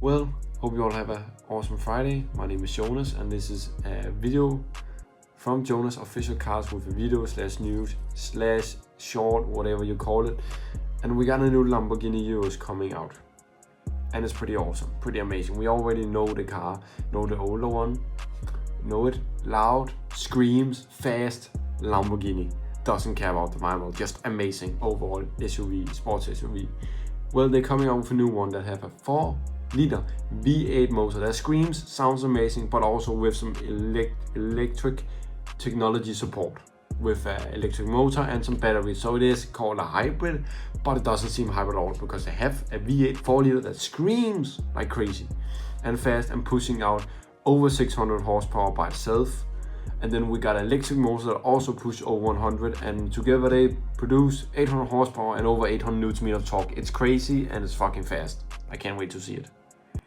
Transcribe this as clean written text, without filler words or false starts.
Well, hope you all have an awesome Friday. My name is Jonas and this is a video from Jonas Official Cars with a video / news / short, whatever you call it. And we got a new Lamborghini Urus coming out. And it's pretty awesome, pretty amazing. We already know the car, know the older one, know it, loud, screams, fast, Lamborghini. Doesn't care about the manual, just amazing overall SUV, sports SUV. Well, they're coming out with a new one that have a 4-liter V8 motor that screams, sounds amazing, but also with some electric technology support with an electric motor and some batteries. So it is called a hybrid, but it doesn't seem hybrid at all because they have a V8 4-liter that screams like crazy and fast and pushing out over 600 horsepower by itself. And then we got an electric motor that also push over 100, and together they produce 800 horsepower and over 800 Nm of torque. It's crazy and it's fucking fast. I can't wait to see it.